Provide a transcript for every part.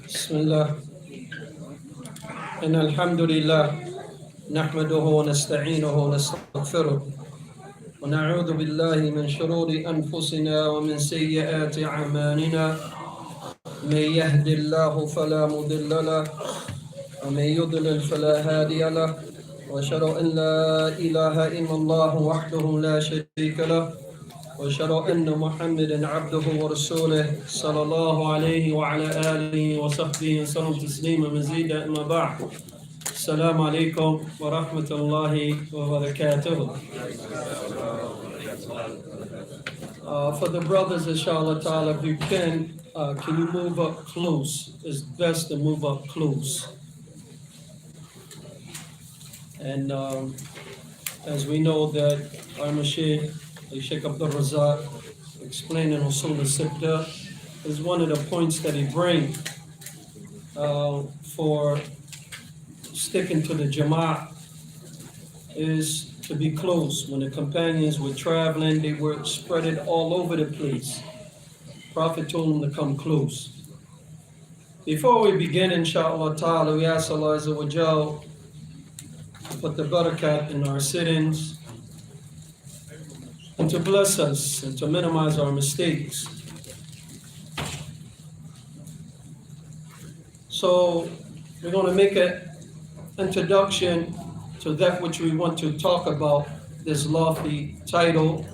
Bismillah. Inna alhamdulillah. Nahmaduhu wa nasta'inuhu wa nastaghfiruh. Wa na'udhu billahi min shururi anfusina wa min sayyiati a'malina. Man yahdillahu fala mudilla lahu wa man yudlil fala hadiya lahu. Wa ashhadu an la ilaha illallah wahdahu la sharika lahu. وأشهد أن محمدا عبده ورسوله صلى الله عليه وعلى آله وصحبه وسلم تسليما مزيدا أما بعد السلام عليكم ورحمة الله وبركاته. For the brothers, inshallah ta'ala, if you can you move up close? It's best to move up close. And as we know that our Mashiach, Sheikh Abdul Razak, explaining Usul al-Sitta, is one of the points that he brings for sticking to the Jama'ah is to be close. When the companions were traveling, they were spread all over the place. Prophet told them to come close. Before we begin, inshallah ta'ala, we ask Allah Azza wa Jal to put the barakat in our sittings, and to bless us and to minimize our mistakes. So we're going to make an introduction to that which we want to talk about, this lofty title,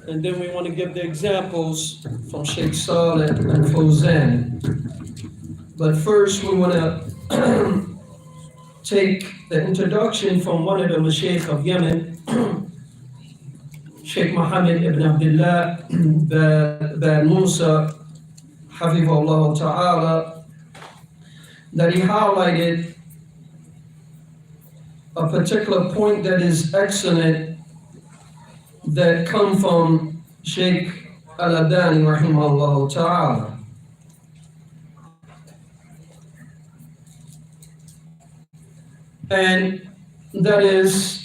and then we want to give the examples from Sheikh Saleh and Fawzan. But first we want to take the introduction from one of the Mashaykh of Yemen, Sheikh Muhammad ibn Abdullah bin Musa, Hafizahullah Ta'ala, that he highlighted a particular point that is excellent that come from Sheikh Al-Albani rahimahullah Ta'ala. And that is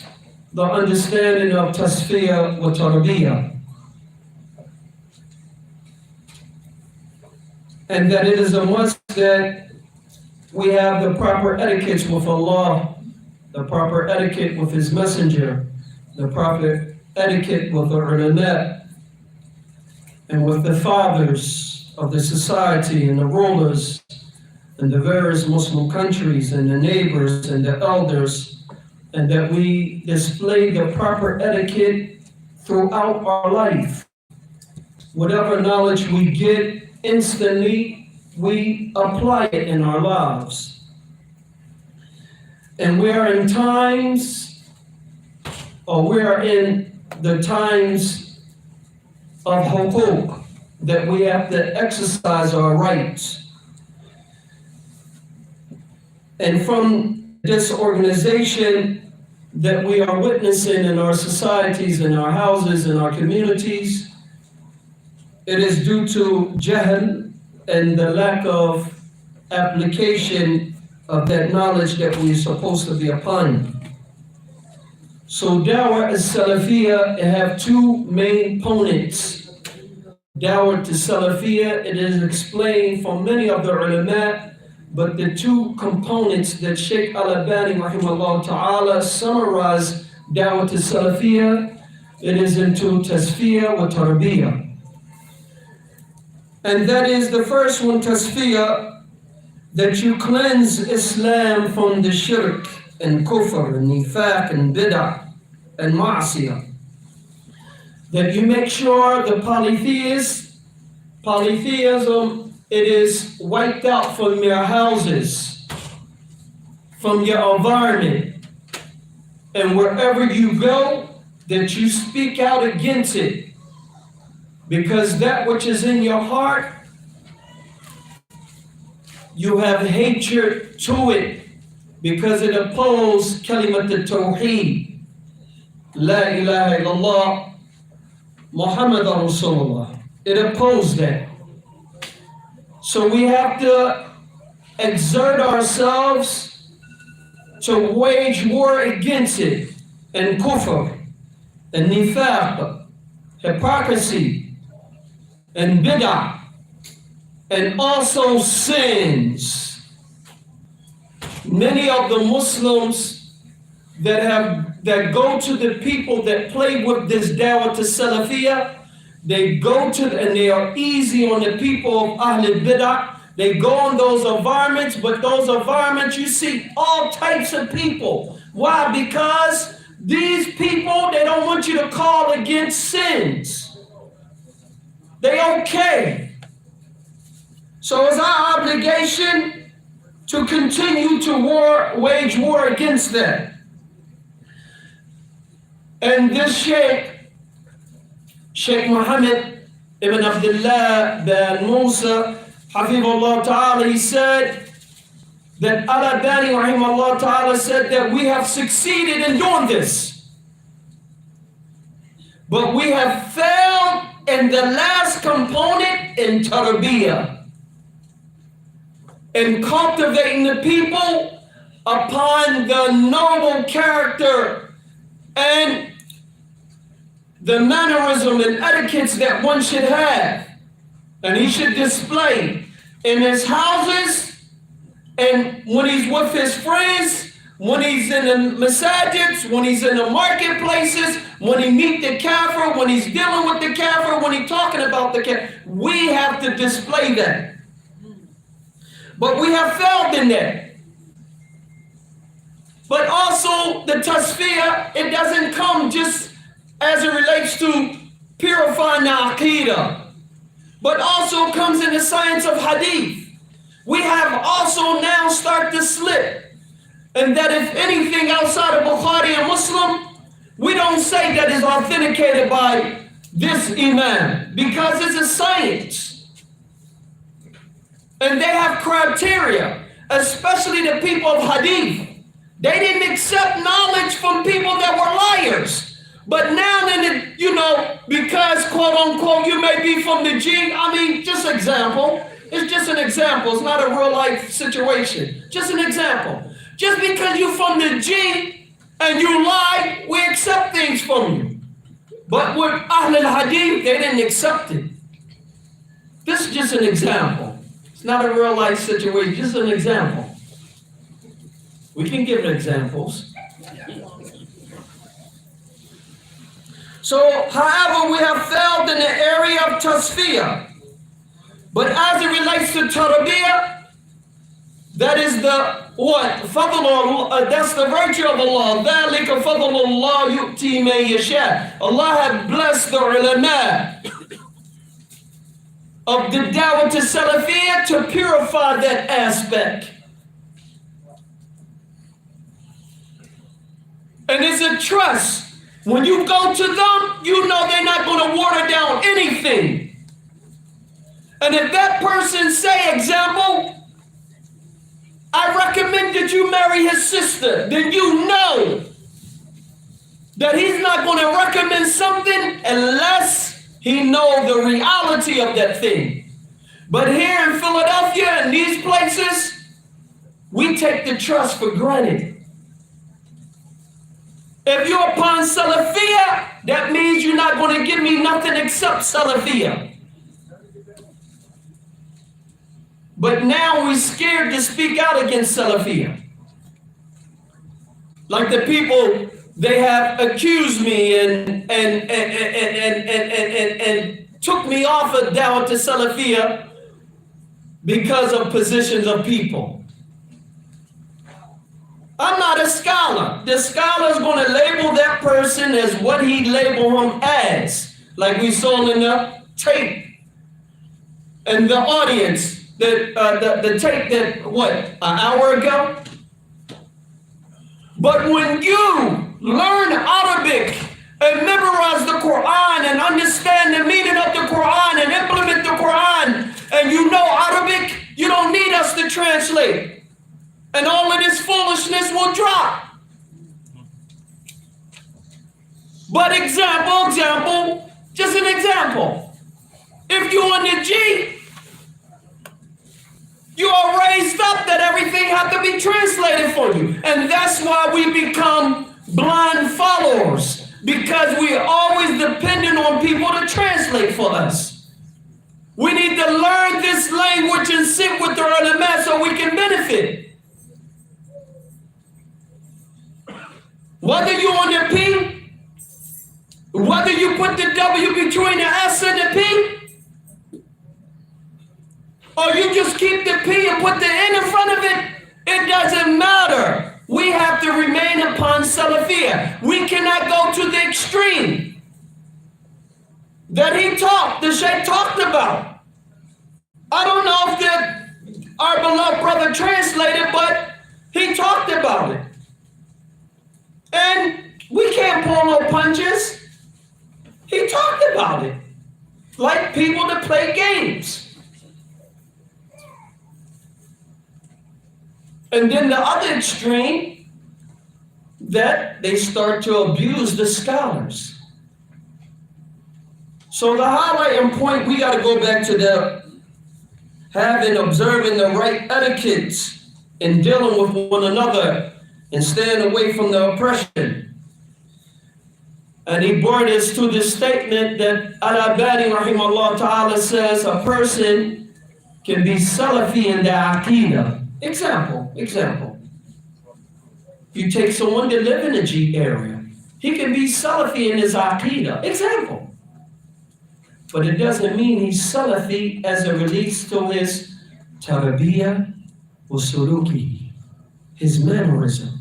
the understanding of tasfiyah wa tarbiyah, and that it is a must that we have the proper etiquettes with Allah, the proper etiquette with His Messenger, the proper etiquette with the ulama, and with the fathers of the society and the rulers and the various Muslim countries and the neighbors and the elders, and that we display the proper etiquette throughout our life. Whatever knowledge we get instantly, we apply it in our lives. And we are in times, or we are in the times of huquq, that we have to exercise our rights. And from this organization that we are witnessing in our societies, in our houses, in our communities, it is due to jahl and the lack of application of that knowledge that we're supposed to be applying. So dawah as-salafiyah have two main components. Dawah to salafiyah, it is explained from many of the ulama, but the two components that Sheikh Al-Albani rahimahullah ta'ala summarize dawah to salafiyah, it is into tasfiyah wa tarbiyah. And that is the first one, tasfiyah, that you cleanse Islam from the shirk and kufr and nifaq and bid'ah and ma'asiyah. That you make sure the polytheism, it is wiped out from your houses, from your environment, and wherever you go, that you speak out against it, because that which is in your heart, you have hatred to it, because it opposes kalimat al-tawheed, la ilaha illallah, Muhammadan Rasulullah. It opposes that. So we have to exert ourselves to wage war against it and kufr and nifaq, hypocrisy, and bid'ah, and also sins. Many of the Muslims that go to the people that play with this dawah to Salafiyah, they go to and they are easy on the people of Ahlul Bid'ah. They go on those environments, but those environments you see all types of people. Why? Because these people, they don't want you to call against sins. They okay. So it's our obligation to continue to wage war against that. And this Sheikh Muhammad ibn Abdullah bin Musa, Hafizahullah Ta'ala, he said that Al-Albani Rahimahullah Ta'ala said that we have succeeded in doing this. But we have failed in the last component in tarbiyah, in cultivating the people upon the noble character and the mannerism and etiquettes that one should have, and he should display in his houses, and when he's with his friends, when he's in the masajids, when he's in the marketplaces, when he meet the kafir, when he's dealing with the kafir, when he's talking about the kafir. We have to display that. But we have failed in that. But also the tasfiyah, it doesn't come just as it relates to purifying the aqidah, but also comes in the science of hadith. We have also now started to slip, and that if anything outside of Bukhari and Muslim, we don't say that is authenticated by this imam, because it's a science. And they have criteria, especially the people of hadith. They didn't accept knowledge from people that were liars. But now then, because quote unquote, you may be from the G, just an example. It's just an example. It's not a real life situation. Just an example. Just because you're from the G and you lie, we accept things from you. But with Ahl al-Hadith, they didn't accept it. This is just an example. It's not a real life situation, just an example. We can give examples. So, however, we have failed in the area of tasfiyah. But as it relates to tarbiyah, that is the what? That's the virtue of Allah. ذَلِكَ فَضْلُ اللَّهِ يُؤْتِي مَن يَشَاءُ. Allah had blessed the ulama of the dawah to Salafiyah to purify that aspect. And it's a trust. When you go to them, you know they're not going to water down anything. And if that person say, example, I recommend that you marry his sister, then you know that he's not going to recommend something unless he knows the reality of that thing. But here in Philadelphia, in these places, we take the trust for granted. If you're upon Salafiyah, that means you're not going to give me nothing except Salafiyah. But now we're scared to speak out against Salafiyah. Like the people, they have accused me and took me off of dawah to Salafiyah because of positions of people. I'm not a scholar. The scholar is going to label that person as what he labeled him as. Like we saw in the tape. And the audience, the tape that, an hour ago? But when you learn Arabic and memorize the Quran and understand the meaning of the Quran and implement the Quran, and you know Arabic, you don't need us to translate. And all of this foolishness will drop. But example, just an example. If you're on the G, you are raised up that everything has to be translated for you. And that's why we become blind followers. because we are always dependent on people to translate for us. We need to learn this language and sit with the ulama so we can benefit. Whether you're on the P, whether you put the W between the S and the P, or you just keep the P and put the N in front of it, it doesn't matter. We have to remain upon Salafiyah. We cannot go to the extreme that the Shaykh talked about. I don't know if our beloved brother translated, but he talked about it. And we can't pull no punches. He talked about it. Like people that play games. And then the other extreme, that they start to abuse the scholars. So the highlighting point, we got to go back to observing the right etiquettes in dealing with one another and staying away from the oppression. And he brought us to this statement that Al-Albani rahimahullah ta'ala says a person can be Salafi in the Aqidah. Example. You take someone that live in the G area, he can be Salafi in his Aqidah. Example. But it doesn't mean he's Salafi as it relates to his Tarbiyah wa Suluki, his mannerism.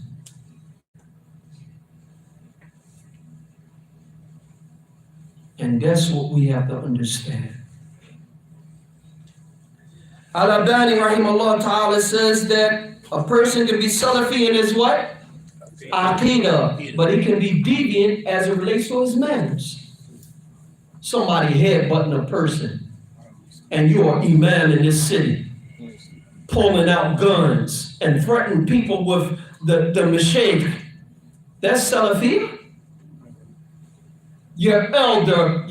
And that's what we have to understand. Al-Albani rahimahullah ta'ala says that a person can be Salafi in his what? Aqidah, but he can be deviant as it relates to his manners. Somebody headbutting a person, and you're imam in this city, pulling out guns and threatening people with the mashaykh. That's Salafi. Your elder,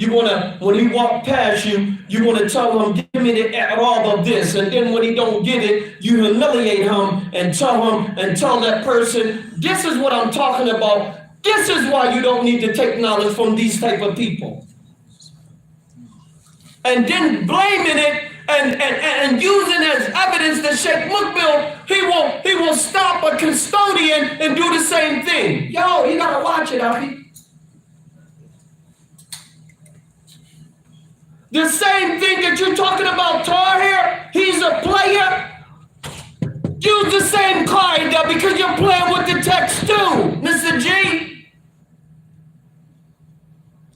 when he walk past you, you want to tell him, give me the all of this. And then when he don't get it, you humiliate him and tell that person, this is what I'm talking about. This is why you don't need to take knowledge from these type of people. And then blaming it and using as evidence that Sheikh Mukbil, he will stop a custodian and do the same thing. Yo, you gotta watch it, Afi. The same thing that you're talking about Tahir, he's a player. Use the same card because you're playing with the text too, Mr. G.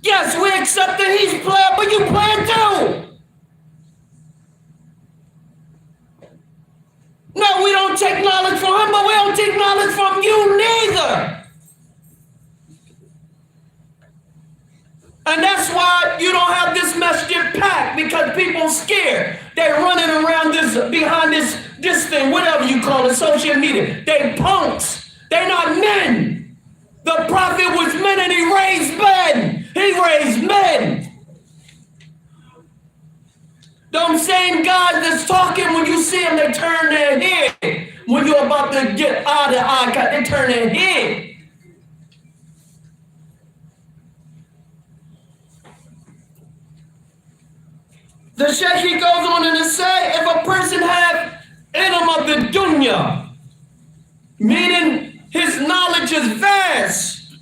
Yes, we accept that he's playing, but you playing too. No, we don't take knowledge from him, but we don't take knowledge from you neither. And that's why you don't have this masjid packed, because people scared. They're running around behind this thing, whatever you call it, social media. They punks. They're not men. The Prophet was men and he raised men. He raised men. Those same guys that's talking, when you see them, they turn their head. When you're about to get out of eye contact, they turn their head. The Sheikh, he goes on to say, if a person have ilm of the dunya, meaning his knowledge is vast,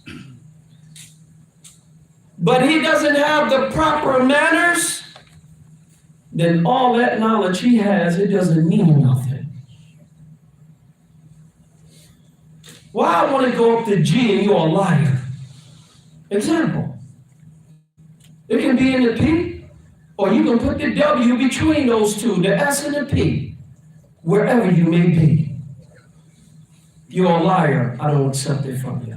but he doesn't have the proper manners, then all that knowledge he has, it doesn't mean nothing. Why I want to go up to G and you're a liar? Example. It can be in the P, or you can put the W between those two, the S and the P, wherever you may be. You're a liar. I don't accept it from you.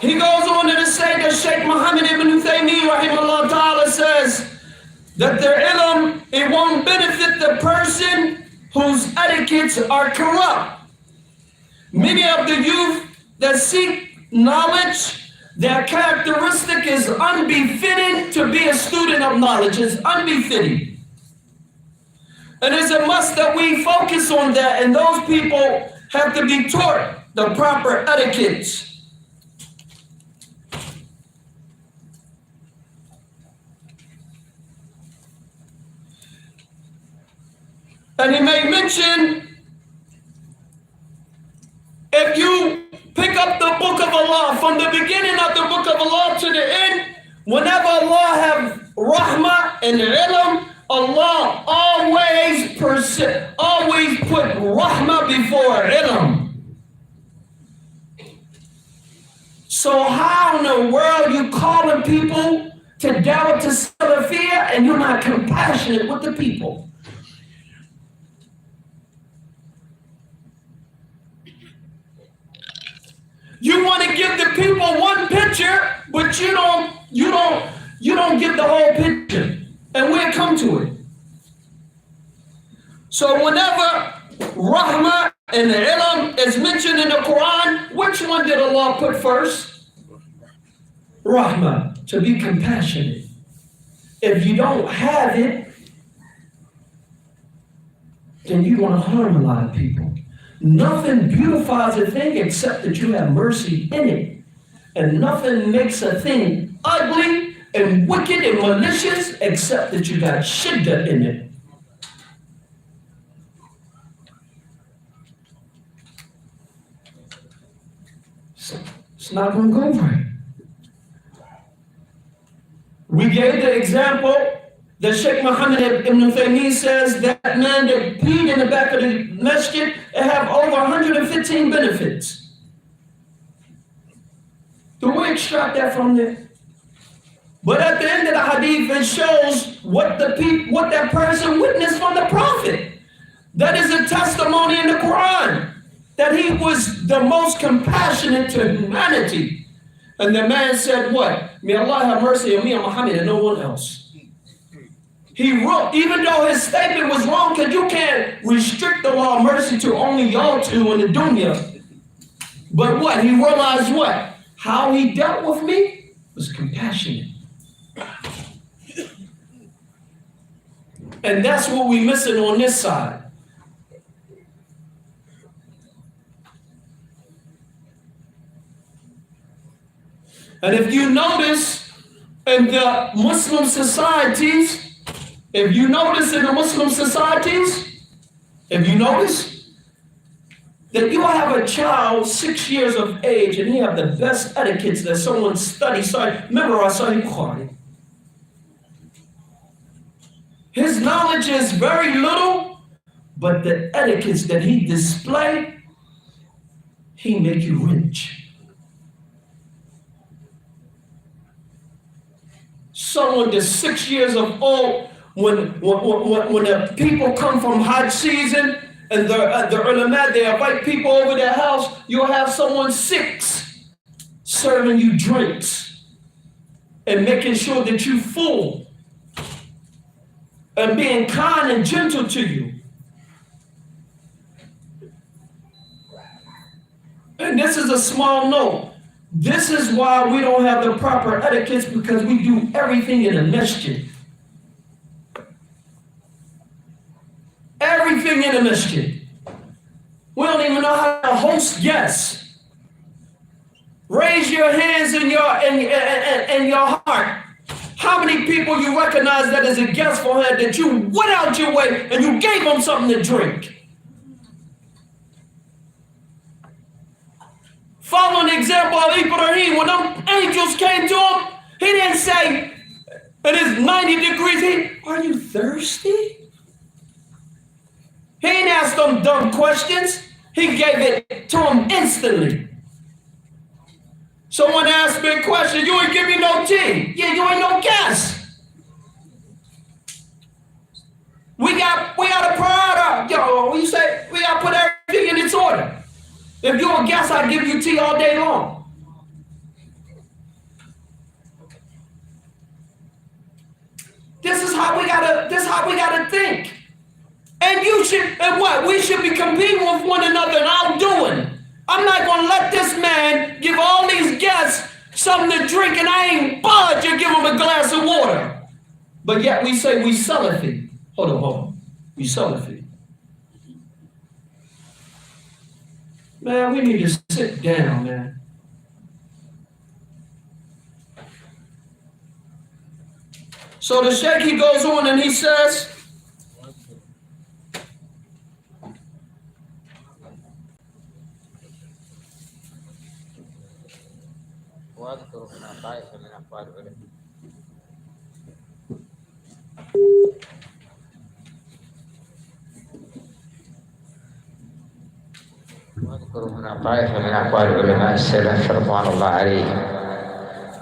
He goes on to say that Sheikh Muhammad ibn Taymiyyah rahimahullah ta'ala says that their ilm, it won't benefit the person whose etiquettes are corrupt. Many of the youth that seek knowledge, their characteristic is unbefitting to be a student of knowledge. It's unbefitting. And it's a must that we focus on that, and those people have to be taught the proper etiquette. And he may mention, if you pick up the book of Allah, from the beginning of the book of Allah to the end, whenever Allah have rahmah and ilm, Allah always put rahmah before ilm. So how in the world you calling people to dawah to Salafiyah and you're not compassionate with the people? You want to give the people one picture, but you don't give the whole picture. And we'll come to it. So whenever rahmah and ilm is mentioned in the Quran, which one did Allah put first? Rahmah, to be compassionate. If you don't have it, then you're going to harm a lot of people. Nothing beautifies a thing except that you have mercy in it. And nothing makes a thing ugly and wicked and malicious except that you got shiddah in it. So it's not going to go right. We gave the example that Sheikh Muhammad ibn Taymiyyah says that man that peed in the back of the masjid have over 115 benefits. Do we extract that from there? But at the end of the hadith, it shows what that person witnessed from the Prophet. That is a testimony in the Quran that he was the most compassionate to humanity. And the man said, what? May Allah have mercy on me and Muhammad and no one else. He wrote, even though his statement was wrong, because you can't restrict the law of mercy to only y'all two in the dunya. But what? He realized what? How he dealt with me was compassionate. And that's what we're missing on this side. And if you notice in the Muslim societies, if you notice that you have a child 6 years of age and he have the best etiquettes that someone memorize Sahih Bukhari. His knowledge is very little, but the etiquettes that he display, he make you rich. Someone that's 6 years of old, when the people come from Hajj season and the ulama, they invite people over their house, you'll have someone 6 serving you drinks and making sure that you're full and being kind and gentle to you. And this is a small note. This is why we don't have the proper etiquettes, because we do everything in a masjid. Everything in a masjid. We don't even know how to host guests. Raise your hands in your heart. How many people you recognize that as a guest for her that you went out your way and you gave them something to drink? Following the example of Ibrahim, when them angels came to him, he didn't say, it is 90 degrees, are you thirsty? He didn't ask them dumb questions. He gave it to him instantly. Someone asked me a question, you ain't give me no tea. Yeah, you ain't no guest. We got a priority. Yo, what you say? We got to put everything in its order. If you're a guest, I'll give you tea all day long. This is how we gotta think. And we should be competing with one another and outdoing. I'm not gonna let this man give all these guests something to drink and I ain't budge and give them a glass of water. But yet we say we Salafi. Hold on. We Salafi. Man, we need to sit down, man. So the Sheikh, he goes on and he says, واذكر هنا طائفة من أقوال علماء السلف رضوان الله عليهم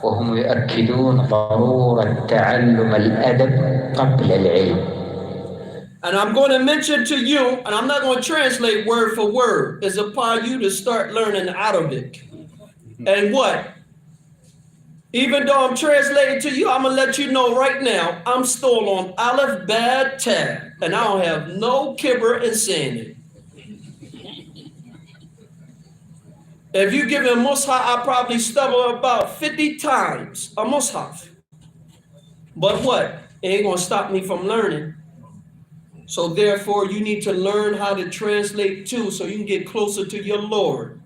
وهم يؤكدون ضرورة تعلم الأدب قبل العلم. and I'm going to mention to you, and I'm not going to translate word for word, is upon you to start learning Arabic. And what? Even though I'm translating to you, I'm going to let you know right now, I'm still on Aleph Bad Tab, and I don't have no kibber in saying it. If you give me a mushaf, I probably stumble about 50 times a mushaf. But what? It ain't going to stop me from learning. So therefore, you need to learn how to translate too, so you can get closer to your Lord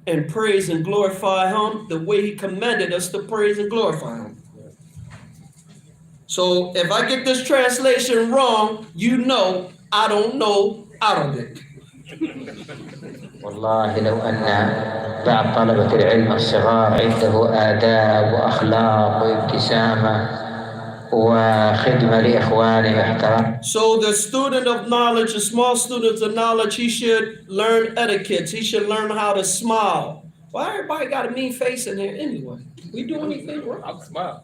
and praise and glorify Him the way He commanded us to praise and glorify Him. So if I get this translation wrong, you know I don't know Arabic. والله لو أن بعض طلبة العلم الصغار عنده آداب وأخلاق وابتسامة وخدمة لإخوانه واحترام. So the student of knowledge, the small student of knowledge, he should learn etiquette. He should learn how to smile. Why everybody got a mean face in here anyway? We do anything wrong? I'll smile.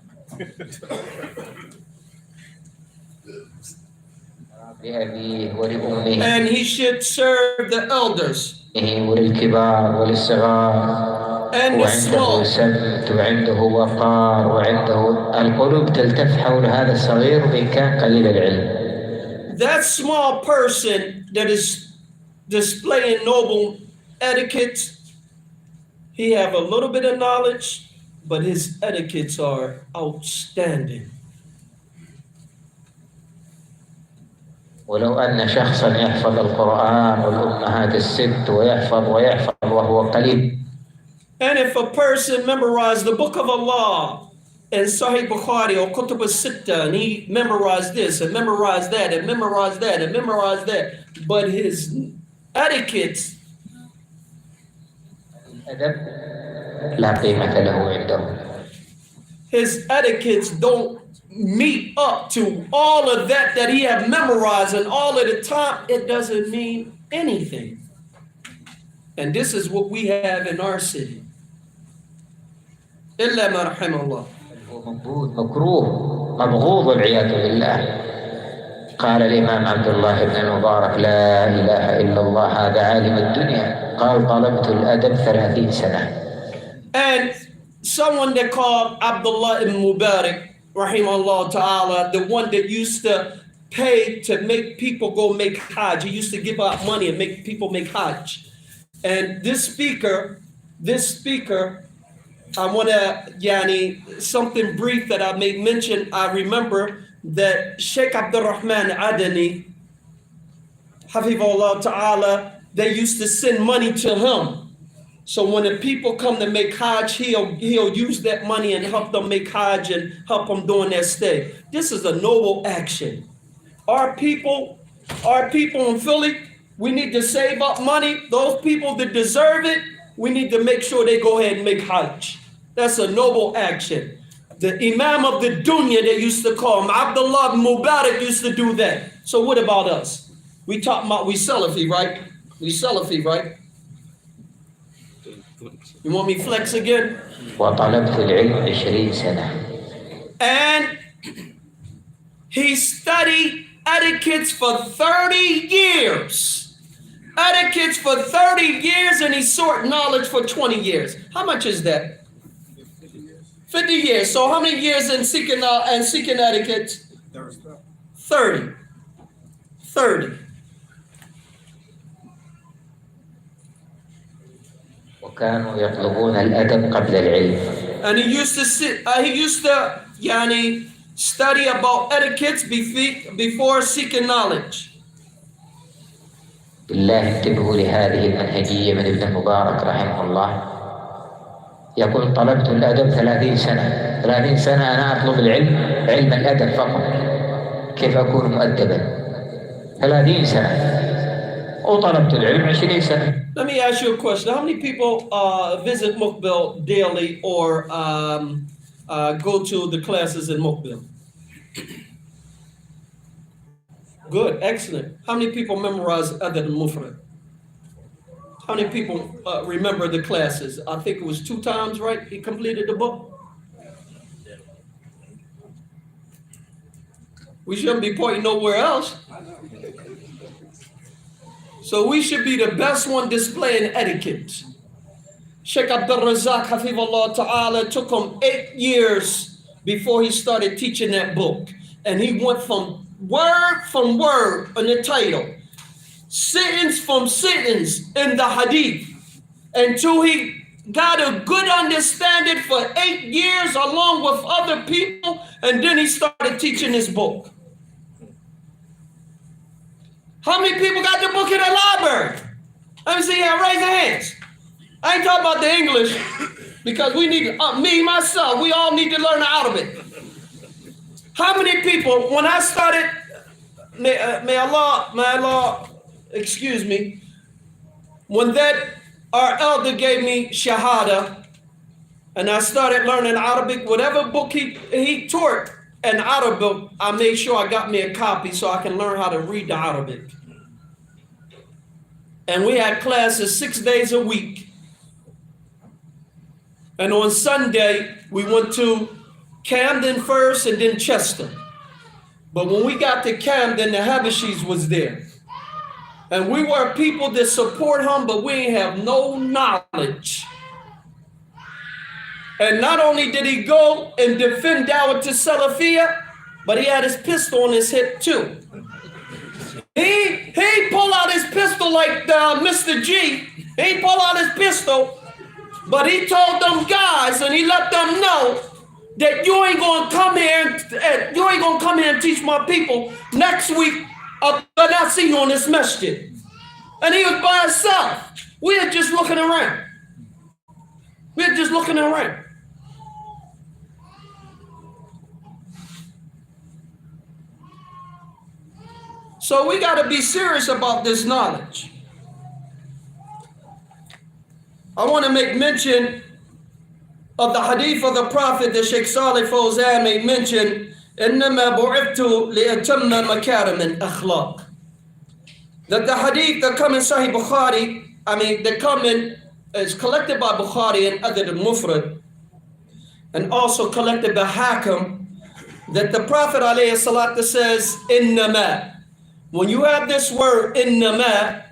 لأبيه ولأمه. And he should serve the elders. وللكبار وللصغار. And the small. وعنده سمت وعنده وقار وعنده القلوب تلتف حول هذا الصغير وإن كان قليل العلم. That small person that is displaying noble etiquette, he have a little bit of knowledge, but his etiquettes are outstanding. ولو أن شخصا يحفظ القرآن والأمهات الست ويحفظ وهو قليل. And if a person memorized the book of Allah and Sahih Bukhari or Kutub al-Sitta, and he memorized this and memorized that and memorized that and memorized that, but his etiquettes لا قيمة له عنده. His etiquettes don't meet up to all of that he have memorized, and all of the time it doesn't mean anything. And this is what we have in our city. إلا ما رحم الله. مكروه مبغوض والعياذ بالله. قال الإمام عبد الله بن المبارك لا إله إلا الله هذا عالم الدنيا قال طلبت الأدب 30 سنة. And someone that called Abdullah ibn Mubarak, rahimahullah ta'ala, the one that used to pay to make people go make Hajj. He used to give out money and make people make Hajj. And this speaker, I want to, something brief that I may mention. I remember that Sheikh Abdul Rahman Adani, Hafizahullah ta'ala, they used to send money to him. So when the people come to make Hajj, he'll use that money and help them make Hajj and help them during their stay. This is a noble action. Our people in Philly, we need to save up money. Those people that deserve it, we need to make sure they go ahead and make Hajj. That's a noble action. The Imam of the Dunya, they used to call him, Abdullah Mubarak used to do that. So what about us? We talking about, we Salafi, right? We Salafi, right? You want me to flex again? وطلبت العلم 20 سنة. And he studied etiquettes for 30 years. Etiquettes for 30 years, and he sought knowledge for 20 years. How much is that? 50 years. So how many years in seeking etiquette? 30. 30. وكانوا يطلبون الأدب قبل العلم. And he used to study about etiquettes before seeking knowledge. بالله انتبهوا لهذه المنهجية من ابن المبارك رحمه الله. يقول طلبت الأدب 30 سنة. 30 سنة أنا أطلب العلم، علم الأدب فقط، كيف أكون مؤدبا؟ 30 سنة. وطلبت العلم 20 سنة. Let me ask you a question. How many people visit Mukbil daily or go to the classes in Mukbil? Good, excellent. How many people memorize other than Mufrad? How many people remember the classes? I think it was 2 times, right? He completed the book. We shouldn't be pointing nowhere else. So we should be the best one displaying etiquette. Sheikh Abdul Razak Hafizahullah Ta'ala took him 8 years before he started teaching that book. And he went from word in the title, sentence from sentence in the hadith, until he got a good understanding for 8 years along with other people, and then he started teaching his book. How many people got the book in the library? Let me see, raise your hands. I ain't talking about the English, because we need, me, myself, we all need to learn the Arabic. How many people, when I started, may Allah, excuse me, when our elder gave me Shahada, and I started learning Arabic, whatever book he taught in Arabic, I made sure I got me a copy so I can learn how to read the Arabic. And we had classes 6 days a week. And on Sunday, we went to Camden first and then Chester. But when we got to Camden, the Habashis was there. And we were people that support him, but we ain't have no knowledge. And not only did he go and defend Dawah to Salafiyah, but he had his pistol on his hip too. He pulled out his pistol like Mr. G. He pulled out his pistol, but he told them guys and he let them know that you ain't gonna come here and teach my people next week. But I see you on this masjid. And he was by himself. We were just looking around. So we got to be serious about this knowledge. I want to make mention of the hadith of the Prophet that Sheikh Salih Fawzan made mention, إِنَّمَا بُعِثْتُ لِأَتَمَّ مَكَارِمِ الْأَخْلَاقِ. That the hadith that come in Sahih Bukhari, is collected by Bukhari and other than Mufrad, and also collected by Hakim, that the Prophet ﷺ says, إِنَّمَا. When you have this word, إِنَّمَا,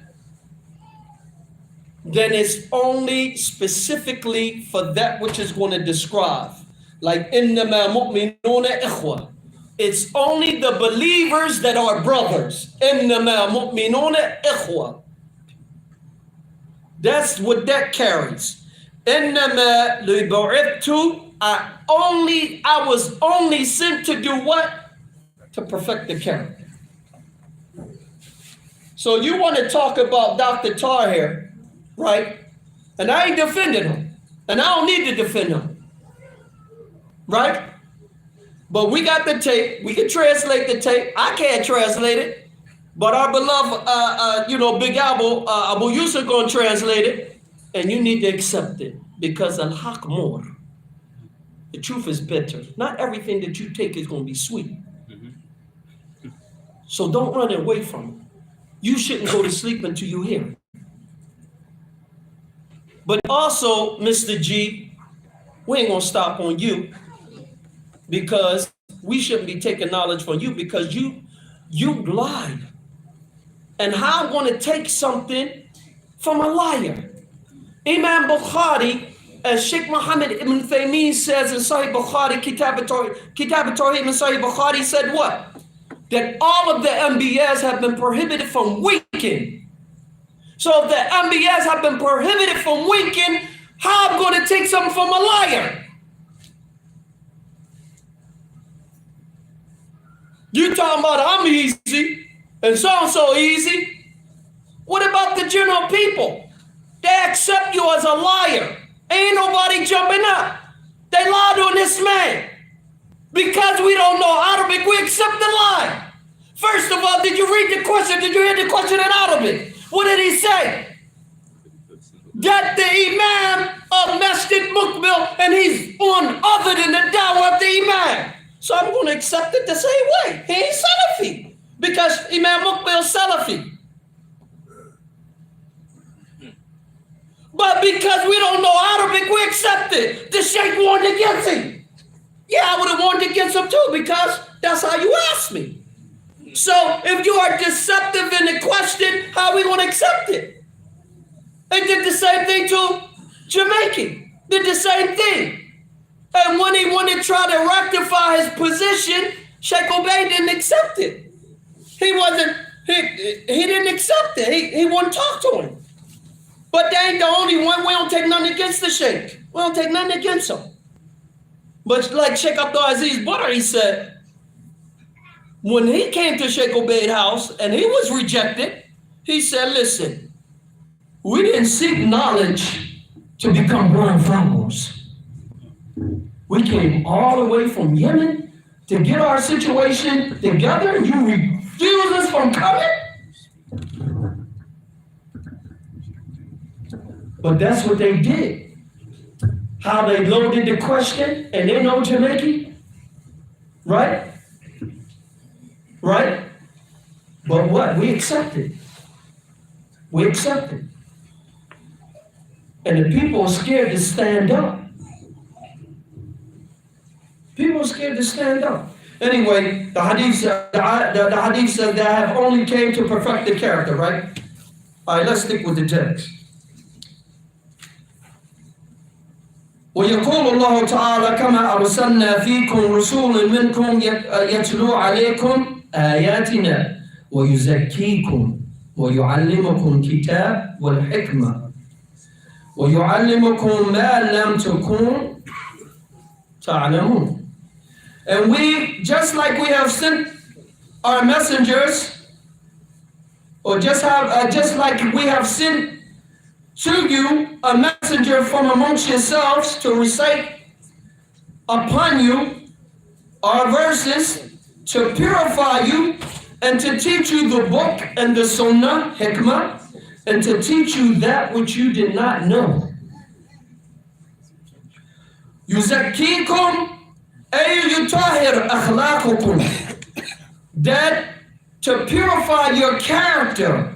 then it's only specifically for that which is going to describe. Like, إِنَّمَا مُؤْمِنُونَ إِخْوَةً. It's only the believers that are brothers. إِنَّمَا مُؤْمِنُونَ إِخْوَةً. That's what that carries. إِنَّمَا لِبُعِثْتُ. I was only sent to do what? To perfect the character. So you want to talk about Dr. Tahir, right? And I ain't defending him. And I don't need to defend him. Right? But we got the tape. We can translate the tape. I can't translate it. But our beloved, Big Abu Yusuf going to translate it. And you need to accept it. Because al-haq more. The truth is bitter. Not everything that you take is going to be sweet. So don't run away from it. You shouldn't go to sleep until you hear it. But also, Mr. G, we ain't going to stop on you. Because we shouldn't be taking knowledge from you because you lied. And how I'm going to take something from a liar? Imam Bukhari, as Sheikh Muhammad ibn Taymiyyah says in Sahih Bukhari, Kitab al-Tawhid in Sahih Bukhari said what? That all of the Anbiyas have been prohibited from winking. So if the Anbiyas have been prohibited from winking, how I'm going to take something from a liar? You talking about I'm easy and so easy. What about the general people? They accept you as a liar. Ain't nobody jumping up. They lied on this man. Because we don't know Arabic, we accept the lie. First of all, did you read the question? Did you hear the question in Arabic? What did he say? That the Imam of Masjid Mukbil, and he's on other than the dawah of the Imam. So I'm going to accept it the same way. He ain't Salafi. Because Imam Mukbil is Salafi. But because we don't know Arabic, we accept it. The Sheikh warned against him. Yeah, I would have warned against him too, because that's how you asked me. So if you are deceptive in the question, how are we going to accept it? They did the same thing to Jamaican. Did the same thing. And when he wanted to try to rectify his position, Sheikh Obey didn't accept it. He didn't accept it. He wouldn't talk to him. But they ain't the only one. We don't take nothing against the Sheikh. We don't take nothing against him. But like Sheikh Abdul Aziz Butter, he said, when he came to Sheikh Obey's house and he was rejected, he said, listen, we didn't seek knowledge to become blind followers. We came all the way from Yemen to get our situation together, and you refuse us from coming? But that's what they did. How they loaded the question, and they know Jamaican, right? Right? But what? We accepted. We accepted. And the people are scared to stand up. People are scared to stand up. Anyway, the hadith says that I have only came to perfect the character, right? All right, let's stick with the text. ويقول الله تعالى كما أرسلنا فيكم رسولا منكم يتلو عليكم آياتنا ويزكيكم ويعلمكم كتاب والحكمة ويعلمكم ما لم تكونوا تعلمون. And we, just like we have sent our messengers, or just like we have sent to you a messenger from amongst yourselves to recite upon you our verses, to purify you and to teach you the book and the sunnah, hikmah, and to teach you that which you did not know. Yuzakkikum ay yutahhir akhlaqukum, that to purify your character.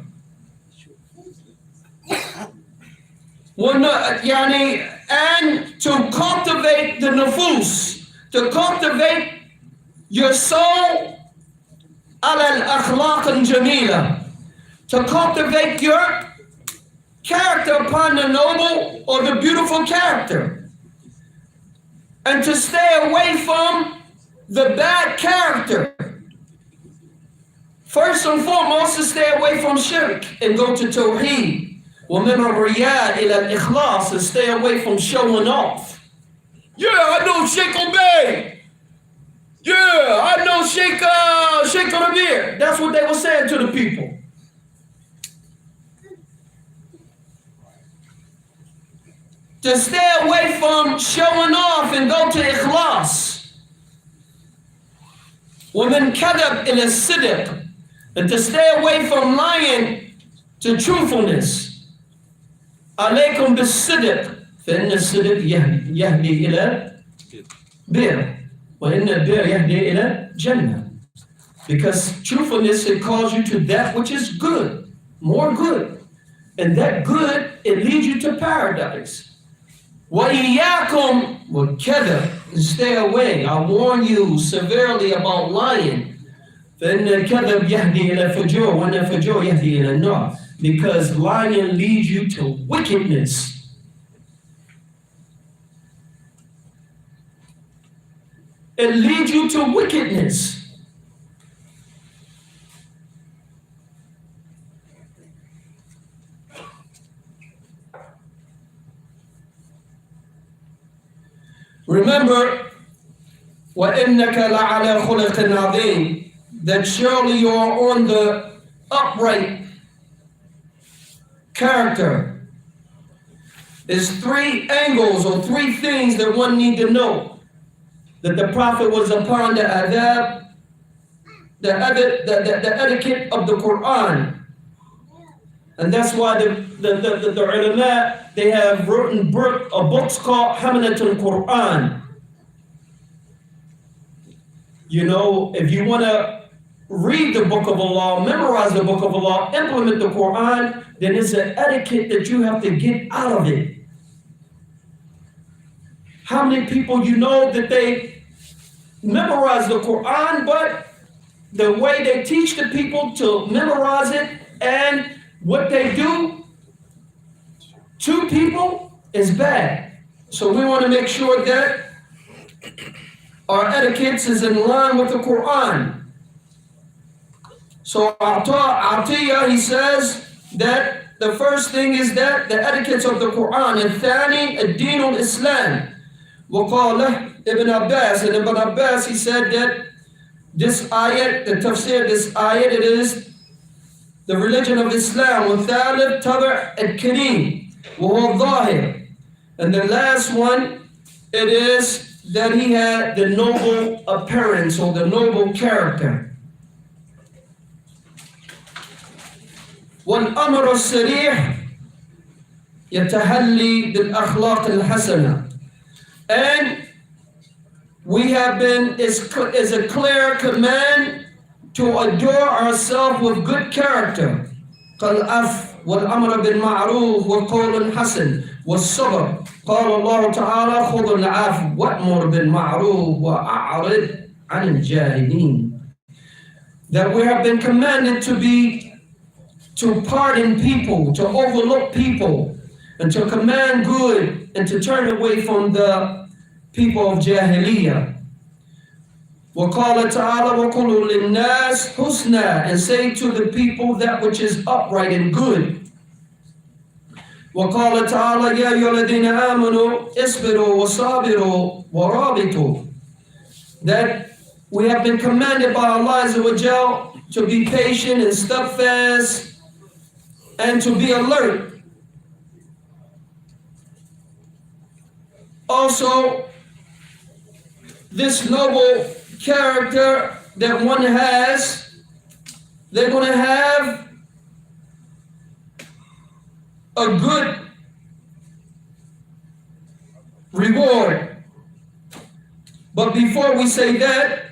And to cultivate the nufus, to cultivate your soul ala al-akhlaq al-jamila, to cultivate your character upon the noble or the beautiful character, and to stay away from the bad character. First and foremost, to stay away from shirk and go to tawheed. وَمِنَ الرِّيَاءِ إِلَى الْإِخْلَاصِ, and stay away from showing off. Yeah, I know Sheikh Obey. Yeah, I know Sheikh Rabir. That's what they were saying to the people. To stay away from showing off and go to ikhlas. وَمِنْ كَذَبْ إِلَى الصِّدْقِ, and to stay away from lying to truthfulness. عليكم بالصدق فإن الصدق يهدي إلى بر وإن البر يهدي إلى جنة. Because truthfulness, it calls you to that which is good, more good. And that good, it leads you to paradise. وَإِيَّاكُمْ وَالْكَذَبِ, and stay away. I warn you severely about lying. فإن الكذب يهدي إلى الفجور وإن الفجور يهدي إلى النار. Because lying leads you to wickedness. It leads you to wickedness. Remember, وَإِنَّكَ لَعَلَى خُلُقٍ عَظِيمٍ, that surely you are on the upright character. There's three angles or three things that one need to know. That the Prophet was upon the adab, the etiquette of the Quran. And that's why the ulama, they have written books called Hamalatul Quran. You know, if you want to read the book of Allah, memorize the book of Allah, implement the Quran, then it's an etiquette that you have to get out of it. How many people you know that they memorize the Quran, but the way they teach the people to memorize it and what they do to people is bad. So we want to make sure that our etiquette is in line with the Quran. So Atiyah, he says that the first thing is that the etiquette of the Quran. الثاني الدين الإسلام. وقال Ibn Abbas, and Ibn Abbas, he said that this ayat, the tafsir, this ayat, it is the religion of Islam. وَالثالث تبع الكريم وهو الظاهر. And the last one, it is that he had the noble appearance or the noble character. والأمر الصريح يتحلي بالأخلاق الحسنة. And we have been, is a clear command to adore ourselves with good character. كالعفو والأمر بالمعروف والقول الحسن والصبر. قال الله تعالى خذ العفو وأمر بالمعروف وأعرض عن الجاهلين. That we have been commanded to pardon people, to overlook people, and to command good, and to turn away from the people of Jahiliyyah. وَقَالَ تَعَالَى وَقُلُوا لِلنَّاسِ حُسْنًا, and say to the people that which is upright and good. وَقَالَ تَعَالَى يَا أَيُّهَا الَّذِينَ آمَنُوا اصْبِرُوا وَصَابِرُوا وَرَابِطُوا. That we have been commanded by Allah Azza wa Jal to be patient and steadfast and to be alert. Also, this noble character that one has, they're going to have a good reward. But before we say that,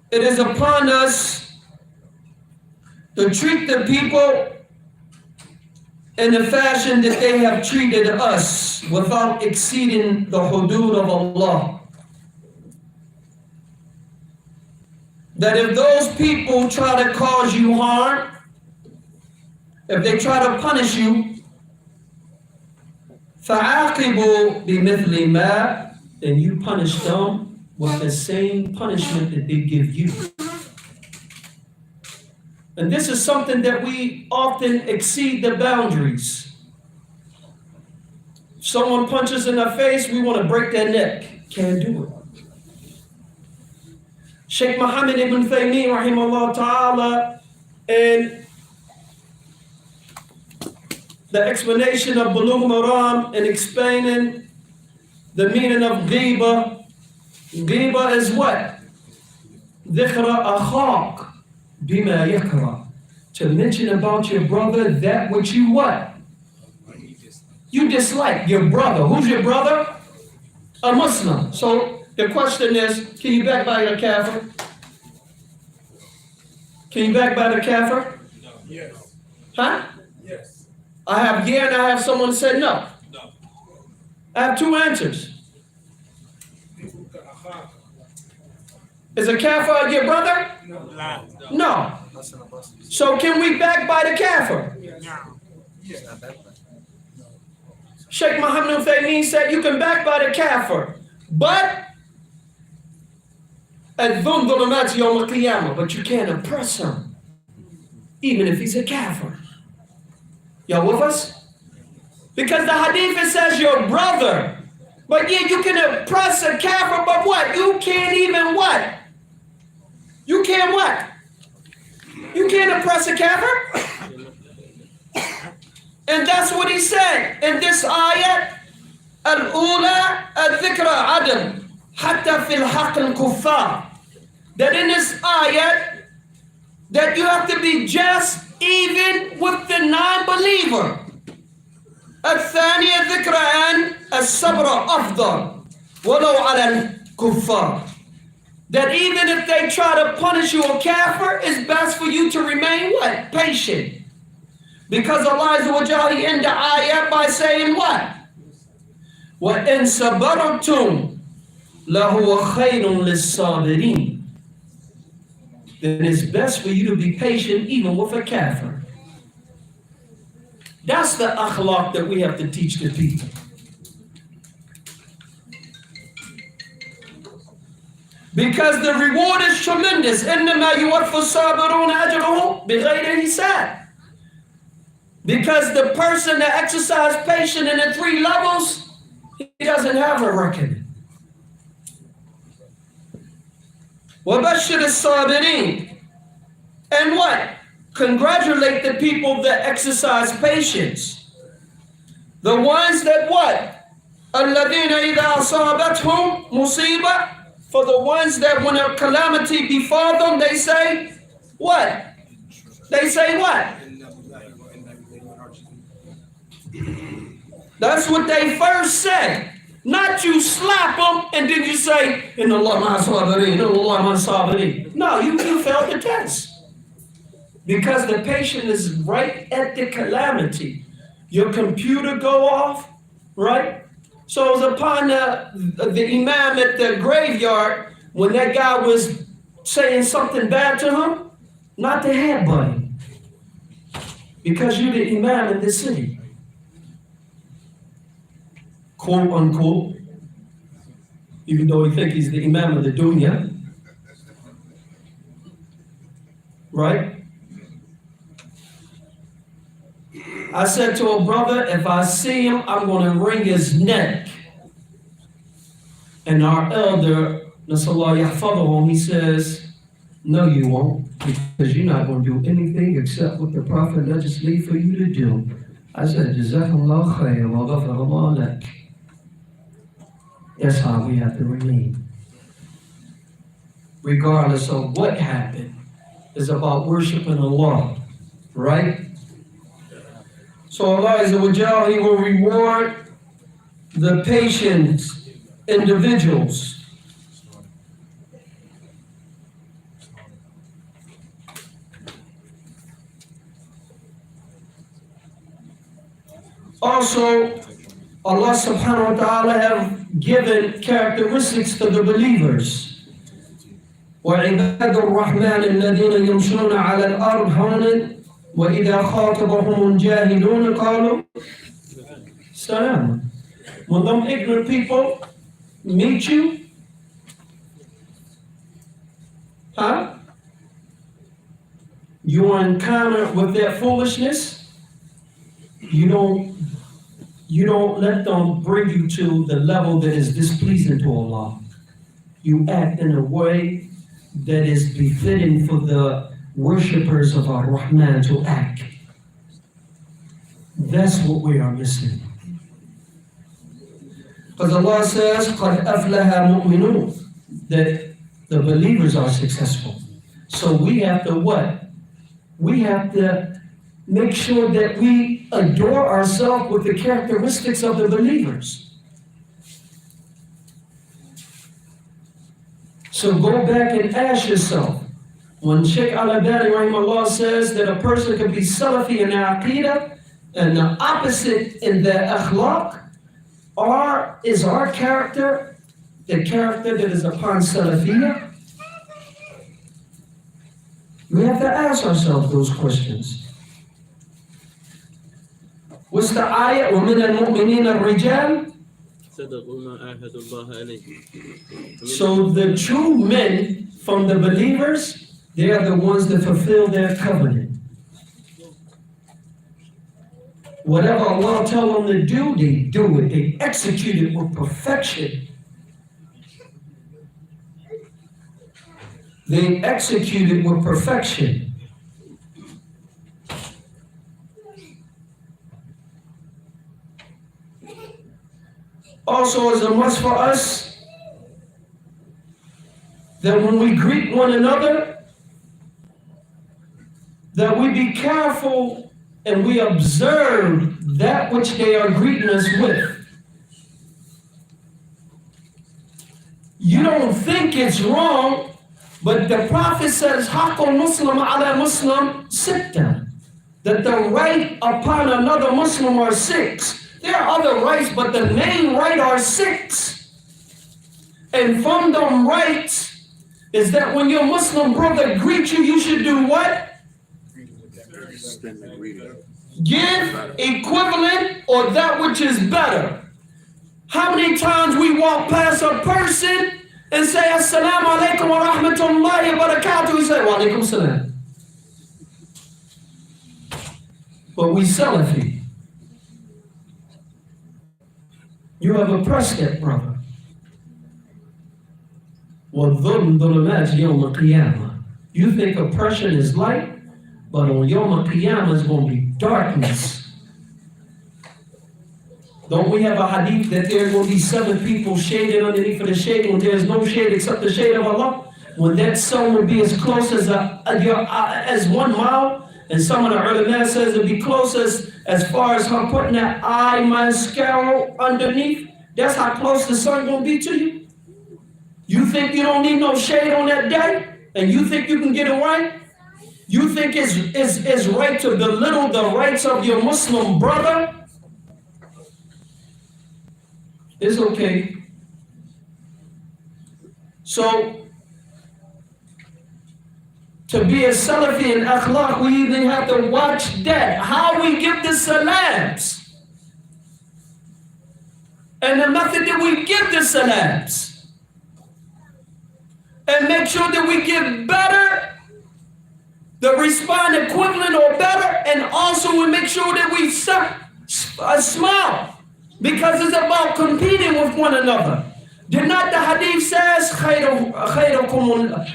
it is upon us to treat the people in the fashion that they have treated us without exceeding the hudud of Allah. That if those people try to cause you harm, if they try to punish you, فَعَاقِبُوا بِمِثْلِ مَا, then you punish them with the same punishment that they give you. And this is something that we often exceed the boundaries. If someone punches in our face, we want to break their neck. Can't do it. Sheikh Muhammad ibn Taymiyyah, rahimahullah ta'ala, in the explanation of Bulugh Maram and explaining the meaning of ghiba. Ghiba is what? Dhikhra akhaq bima yakra. To mention about your brother that which you what? You dislike your brother. Who's your brother? A Muslim. So the question is, can you backbite a kafir? Can you backbite a kafir? No. Yes. Huh? Yes. I have yeah and I have someone said no. No. I have two answers. Is a kafir your brother? No. No. So can we backbite a kafir? No. Sheikh Muhammad al-Faymin said you can backbite a kafir, but but you can't oppress him, even if he's a kafir. Y'all with us? Because the hadith says your brother, but yeah, you can oppress a kafir, but what? You can't even what? You can't what? You can't oppress a kafir? And that's what he said in this ayat. Al-ula al-dhikra adam hatta fil haqq al-kuffar. That in this ayat, that you have to be just even with the non-believer. الثانية ذكر أن الصبر أفضل ولو على الكفار. That even if they try to punish you or kafir, it's best for you to remain what? Patient. Because Allah Azza wa Jalla, he ended the ayat by saying what? وَإِن صَبَرْتُمْ لَهُوَ خَيْرٌ لِلصَّابِرِينَ. Then it's best for you to be patient even with a kafir. That's the akhlaq that we have to teach the people. Because the reward is tremendous. إِنَّمَا يُوَفَّى الصَّابِرُونَ أَجْرَهُمْ بِغَيْرِ حِسَابٍ. Because the person that exercises patience in the 3 levels, he doesn't have a reckoning. وَبَشِّرِ الصَّابِرِينَ. And what? Congratulate the people that exercise patience. The ones that what? الَّذِينَ إِذَا أَصَابَتْهُمْ مُصِيبَةٌ. For the ones that when a calamity befall them, they say what? They say what? That's what they first say. Not you slap them and then you say, "Inna Allah ma sabirin, inna Allah ma sabirin." No, you failed the test. Because the patient is right at the calamity. Your computer go off, right? So it was upon the imam at the graveyard when that guy was saying something bad to him, not to headbutt him. Because you're the imam in this city. Quote unquote. Even though he think he's the imam of the dunya. Right? I said to a brother, if I see him, I'm going to wring his neck. And our elder, Nasallah Yahfadahum, he says, no, you won't, because you're not going to do anything except what the Prophet legislated for you to do. I said, Jazakallah khair wa ghafarallah lak. That's how we have to remain. Regardless of what happened, it's about worshiping Allah, right? So Allah Azza wa Jalla, he will reward the patient individuals. Also, Allah subhanahu wa ta'ala have given characteristics to the believers. وَعِبَادُ الرَّحْمَنِ الَّذِينَ يَمْشُونَ عَلَى الْأَرْضِ هَوْنًا وَإِذَا خَاطَبَهُمُ الْجَاهِلُونَ قَالُوا سَلَامًا. When them ignorant people meet you, you encounter with their foolishness, you don't let them bring you to the level that is displeasing to Allah. You act in a way that is befitting for the worshippers of our Rahman to act. That's what we are missing. Because Allah says, قَدْ أَفْلَهَا مُؤْمِنُونَ, that the believers are successful. So we have to what? We have to make sure that we adore ourselves with the characteristics of the believers. So go back and ask yourself, when Sheikh Al-Albani rahimahullah says that a person can be Salafi in their Aqidah and the opposite in their Akhlaq, is our character the character that is upon Salafiyah? We have to ask ourselves those questions. What's the ayah? وَمِنَ الْمُؤْمِنِينَ الرِّجَالِ. So the true men from the believers, they are the ones that fulfill their covenant. Whatever Allah tells them to do, they do it. They execute it with perfection. They execute it with perfection. Also is a must for us that when we greet one another, that we be careful and we observe that which they are greeting us with. You don't think it's wrong, but the Prophet says, Haqqul Muslim ala Muslim sitta, that the right upon another Muslim are 6. There are other rights, but the main right are 6. And from them rights is that when your Muslim brother greets you, you should do what? Give equivalent or that which is better. How many times we walk past a person and say, Assalamu alaikum wa rahmatullahi wa barakatuh. We say, wa alaikum salam. But we Salafi. You have oppressed that brother. وَالظُّلْمُ ظُلُمَاتِ يَوْمَ الْقِيَامَةِ. You think oppression is light, but on Yawm al-Qiyamah is going to be darkness. Don't we have a hadith that there are going to be 7 people shaded underneath of the shade when there is no shade except the shade of Allah? When that sun will be as close as 1 mile, and some of the ulama says it'll be close as far as her putting that eye mascara underneath. That's how close the sun going to be to you. You think you don't need no shade on that day, and you think you can get it right? You think it's right to belittle the rights of your Muslim brother? It's okay. So, to be a Salafi in akhlaq, we even have to watch that. How we give the salams. And the method that we give the salams. And make sure that we give better, the respond equivalent or better, and also we make sure that we smile. Because it's about competing with one another. Did not the hadith says, خيرهما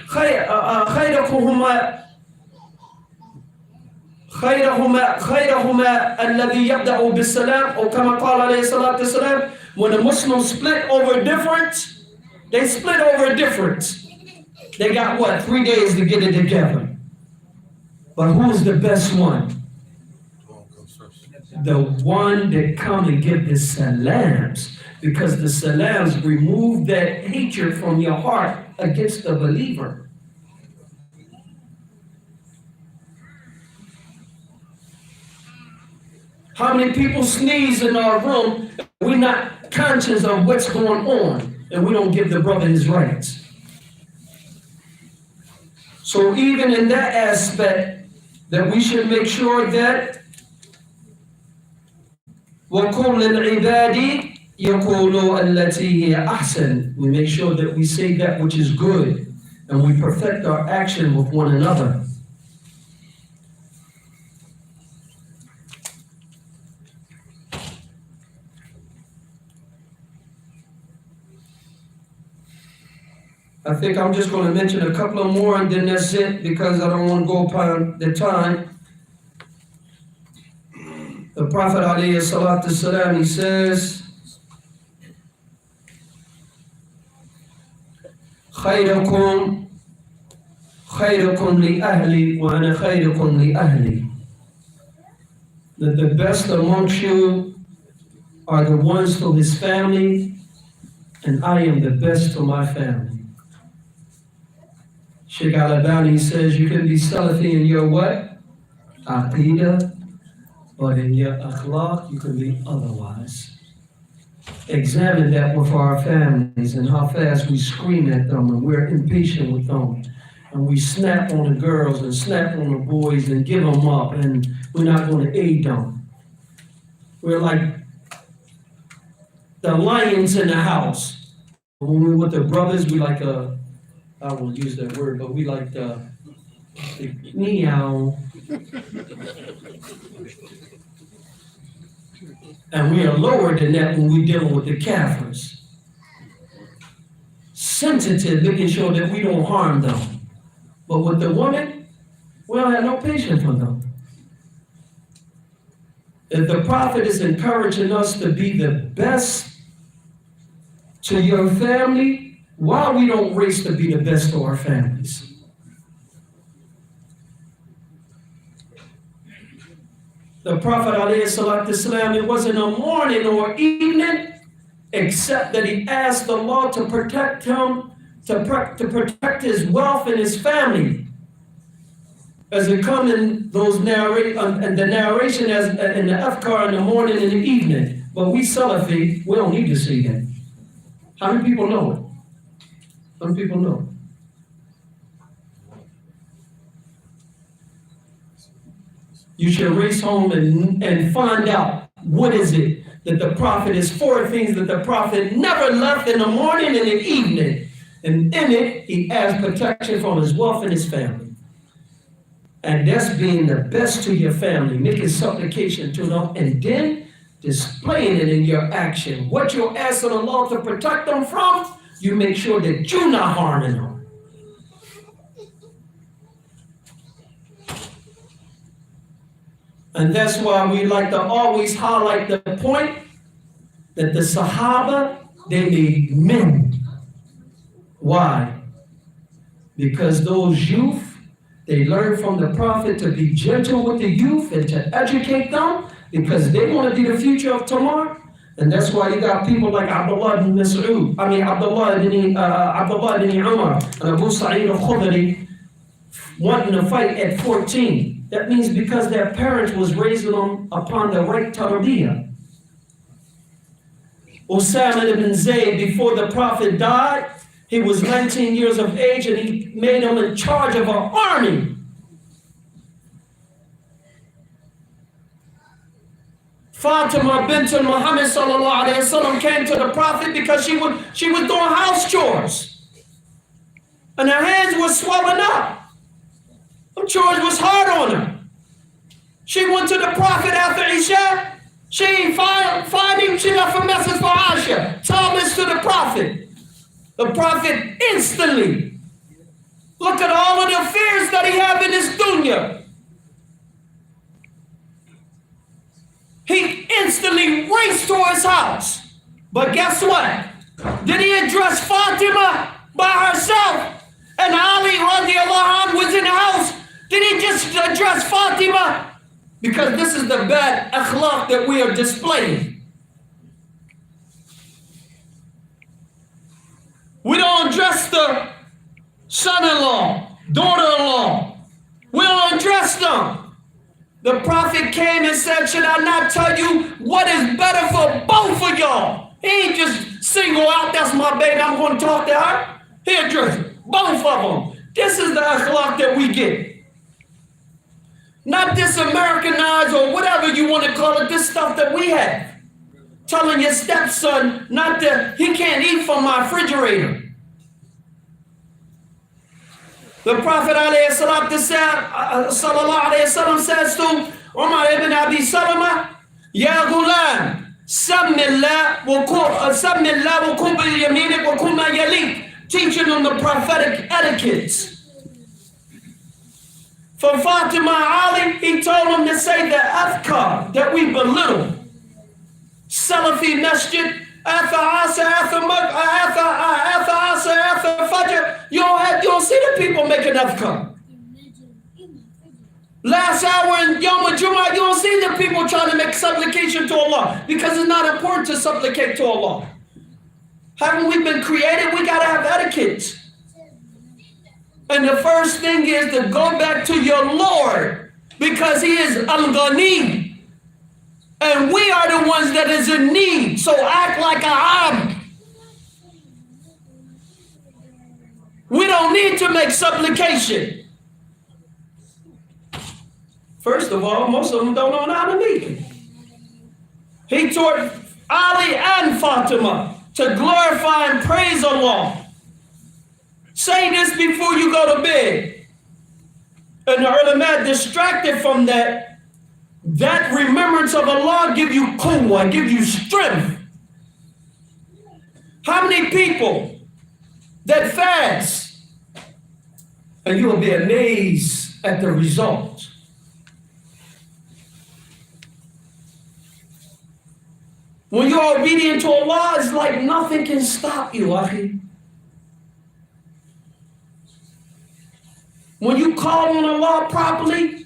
الذي يبدأ بالسلام, or كما قال عليه الصلاة والسلام, when the Muslims split over difference, they split over difference. They got what, 3 days to get it together. But who's the best one? The one that come and give the salams, because the salams remove that hatred from your heart against the believer. How many people sneeze in our room, we're not conscious of what's going on, and we don't give the brother his rights. So even in that aspect, that we should make sure that وَكُلِّ الْعِبَادِ يَقُولُوا الَّتِي هِيَ أَحْسَنُ. We make sure that we say that which is good, and we perfect our action with one another. I think I'm just going to mention a couple of more and then that's it, because I don't want to go upon the time. The Prophet alayhi salatu salam, he says, خيركم لأهلي وأنا خيركم لأهلي. That the best amongst you are the ones to his family, and I am the best to my family. Sheikh Al-Albani says you can be Salafi in your what? Aqidah, but in your akhlaq you can be otherwise. Examine that with our families and how fast we scream at them and we're impatient with them. And we snap on the girls and snap on the boys and give them up, and we're not going to aid them. We're like the lions in the house. When we're with the brothers, we like I won't use that word, but we like the meow. And we are lower than that when we're dealing with the Kafirs. Sensitive, making sure that we don't harm them. But with the woman, we don't have no patience for them. If the Prophet is encouraging us to be the best to your family, why we don't race to be the best to our families? The Prophet ﷺ, it wasn't a morning or evening, except that he asked Allah to protect him, to protect his wealth and his family. As it comes in those the narration as in the afkar in the morning and the evening. But we Salafi, we don't need to see that. How many people know it? How many people know it? You should race home and find out what is it that the Prophet is four things that the Prophet never left in the morning and the evening. And in it, he asked protection from his wealth and his family. And that's being the best to your family, making supplication to them, and then displaying it in your action. What you're asking Allah to protect them from, you make sure that you're not harming them. And that's why we like to always highlight the point that the Sahaba, they need men. Why? Because those youth, they learn from the Prophet to be gentle with the youth and to educate them, because they want to be the future of tomorrow. And that's why you got people like Abdullah ibn Abdullah ibn Umar, and Abu Sa'id al-Khudri wanting to fight at 14. That means because their parents was raising them upon the right tarbiyah. Osama ibn Zayd, before the Prophet died, he was 19 years of age, and he made him in charge of an army. Fatima bint Muhammad sallallahu alaihi wasallam came to the Prophet because she was doing house chores, and her hands were swelling up. The chores was hard on her. She went to the Prophet after Isha. She ain't find him. She left a message for Aisha. Tell this to the Prophet. The Prophet instantly, look at all of the affairs that he have in his dunya. He instantly raced to his house. But guess what? Did he address Fatima by herself? And Ali radiallahu anhu was in the house. Did he just address Fatima? Because this is the bad akhlaq that we are displaying. We don't address the son-in-law, daughter-in-law. We don't address them. The Prophet came and said, should I not tell you what is better for both of y'all? He ain't just single out, that's my baby, I'm going to talk to her. He addressed both of them. This is the akhlaq that we get. Not this Americanized or whatever you want to call it, this stuff that we have. Telling your stepson not to, he can't eat from my refrigerator. The Prophet sallallahu alayhi wasallam says to Umar ibn Abi Salama, Ya ghulam, Sammillah wa kum bil yaminik wa kum ma yalik, teaching them the prophetic etiquettes. For Fatima Ali, he told him to say the afkar that we belittle. Salafi masjid, after Asa, after Asa, after Fajr, you don't see the people making afkar. Last hour in Yom Jummah, you don't see the people trying to make supplication to Allah, because it's not important to supplicate to Allah. Haven't we been created? We got to have etiquette. And the first thing is to go back to your Lord, because He is Al-Ghani. And we are the ones that is in need. So act like a abd. We don't need to make supplication. First of all, most of them don't know how to make it. He taught Ali and Fatima to glorify and praise Allah. Say this before you go to bed. And the ulama distracted from that remembrance of Allah give you quwwah, give you strength. How many people that fast, and you'll be amazed at the result. When you're obedient to Allah, it's like nothing can stop you, akhi. When you call on Allah properly,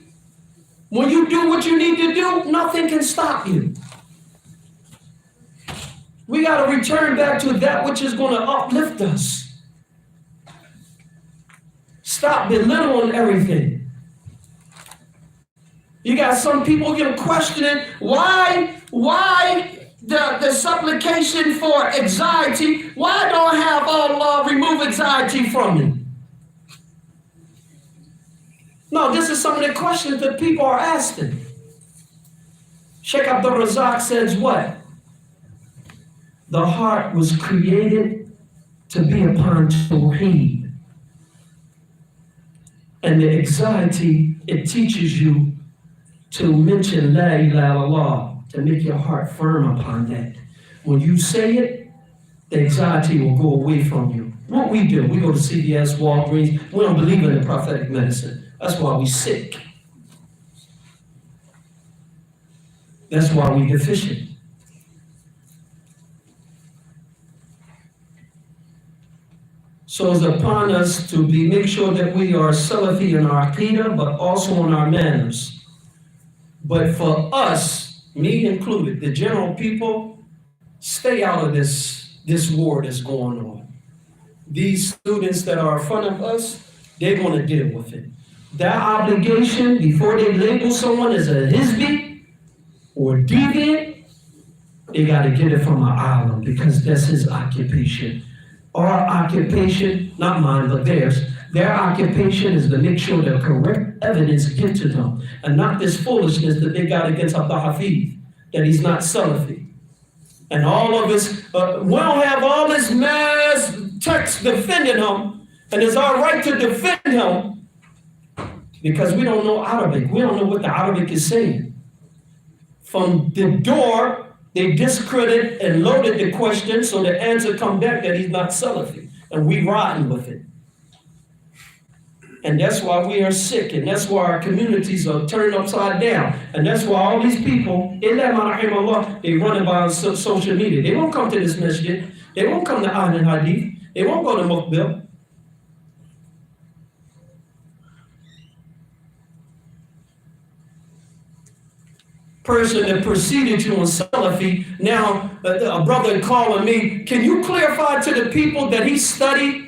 when you do what you need to do, nothing can stop you. We got to return back to that which is going to uplift us. Stop belittling everything. You got some people questioning why the supplication for anxiety, why don't I have Allah remove anxiety from me? No, this is some of the questions that people are asking. Sheikh Abdul Razak says what? The heart was created to be upon Tawheed. And the anxiety, it teaches you to mention La ilaha illallah, to make your heart firm upon that. When you say it, the anxiety will go away from you. What we do, we go to CVS, Walgreens, we don't believe in the prophetic medicine. That's why we sick. That's why we deficient. So it's upon us to make sure that we are Salafi in our Aqidah, but also in our manners. But for us, me included, the general people, stay out of this war that's going on. These students that are in front of us, they're going to deal with it. Their obligation, before they label someone as a Hizbi or deviant, they got to get it from an alim, because that's his occupation. Our occupation, not mine, but theirs, their occupation is to make sure the correct evidence get to them, and not this foolishness that they got against Abdul Hafiz, that he's not Salafi. And all of us, we don't have all this mass text defending him, and it's our right to defend him, because we don't know Arabic. We don't know what the Arabic is saying. From the door, they discredit and loaded the question, so the answer come back that he's not Salafi, and we rotten with it. And that's why we are sick, and that's why our communities are turned upside down, and that's why all these people, they run about social media. They won't come to this masjid. They won't come to Ahl and Hadith. They won't go to Muqbil. Person that preceded you on Salafi, now a brother calling me, can you clarify to the people that he studied?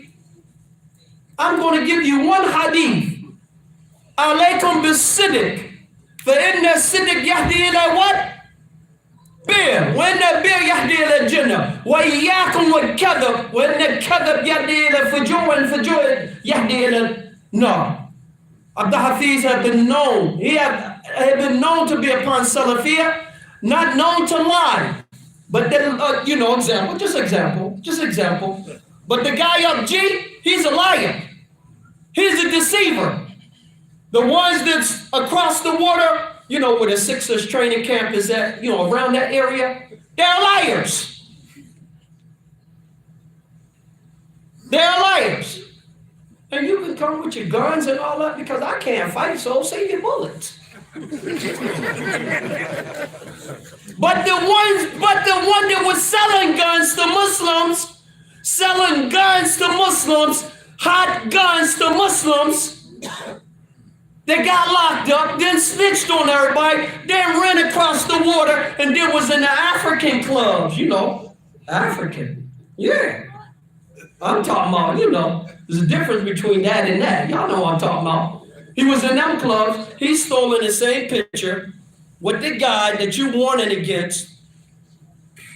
I'm going to give you one hadith. Alaykum bis-siddiq. فَإِنَّ الصِّدِّقْ يَهْدِي إِلَى what? Bir. وَإِنَّ البِّرَّ يَهْدِي إِلَى الْجَنَّةِ وَإِيَّاكُمْ وَالْكَذَبَ وَإِنَّ الْكَذَبَ يَهْدِي إِلَى الْفُجُورِ وَالْفُجُورِ يَهْدِي إِلَى النَّارِ. Abdul Hafiz had been known. He had been known to be upon Salafiyah, not known to lie. But then, just example. But the guy up G, he's a liar. He's a deceiver. The ones that's across the water, where the Sixers training camp is at, around that area, they're liars. They're liars. And you can come with your guns and all that, because I can't fight, so save your bullets. But the one that was selling guns to Muslims, hot guns to Muslims, they got locked up, then snitched on everybody, then ran across the water, and then was in the African clubs, African. Yeah. I'm talking about, there's a difference between that and that. Y'all know what I'm talking about. He was in them clubs. He's stolen the same picture with the guy that you warning against,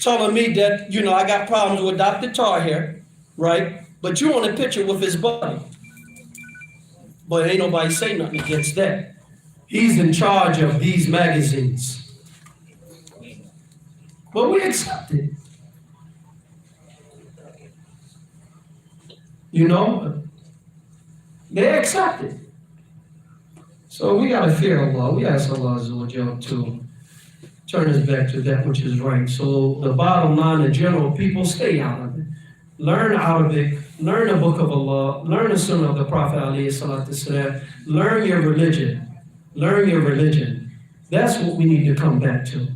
telling me that, I got problems with Dr. Tahir, right? But you want a picture with his buddy. But ain't nobody say nothing against that. He's in charge of these magazines. But we accept it. They accept it. So we got to fear Allah. We ask Allah to turn us back to that which is right. So the bottom line, the general people, stay out of it. Learn Arabic, learn the book of Allah, learn the sunnah of the Prophet ﷺ, learn your religion. Learn your religion. That's what we need to come back to.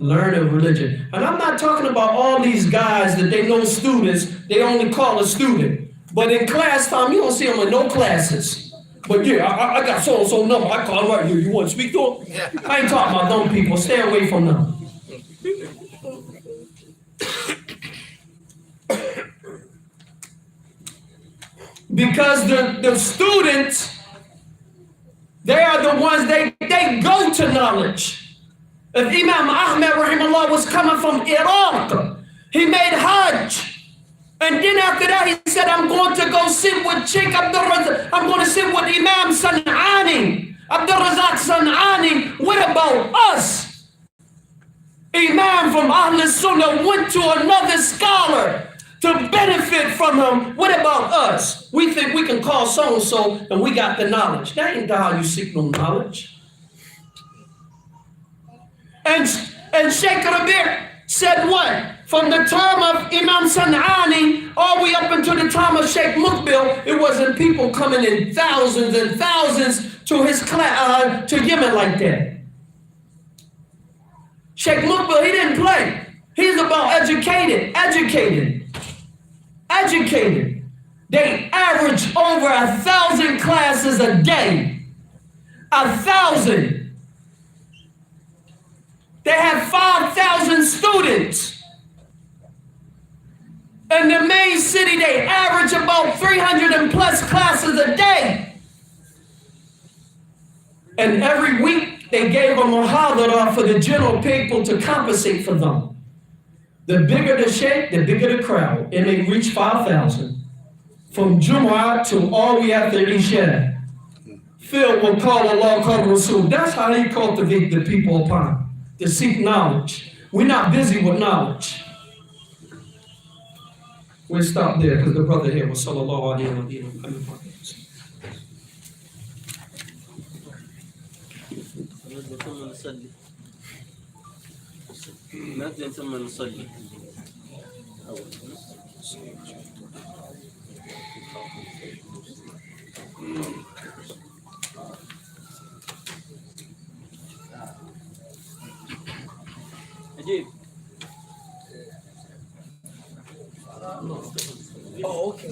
Learn a religion. And I'm not talking about all these guys that they know students, they only call a student. But in class time, you don't see them in no classes. But yeah, I got so-and-so number, I call him right here. You want to speak to him? I ain't talking about them people. Stay away from them. Because the students, they are the ones, they go to knowledge. If Imam Ahmed rahimahullah was coming from Iraq, he made Hajj. And then after that, he said, I'm going to go sit with Sheikh Abdul Razak. I'm going to sit with Imam San'ani, Abdul Razak San'ani. What about us? Imam from Ahl Sunnah went to another scholar to benefit from him. What about us? We think we can call so-and-so and we got the knowledge. That ain't how you seek no knowledge. And Sheikh Rabi' said what? From the time of Imam San'ani all the way up until the time of Sheikh Mukbil, it wasn't people coming in thousands and thousands to his class, to Yemen like that. Sheikh Mukbil, he didn't play. He's about educated. They average over 1,000 classes a day. 1,000. They have 5,000 students. In the main city, they average about 300 and plus classes a day. And every week, they gave a muhadara for the general people to compensate for them. The bigger the sheikh, the bigger the crowd. And they reach 5,000. From Jumu'ah to all the way after Isha. Filled with call Allah, call Rasul. That's how they cultivate the people upon. To seek knowledge. We're not busy with knowledge. We'll stop there because the brother here was sallallahu alayhi wa sallam. نأذن ثم نصلي. نجيب. Oh, okay.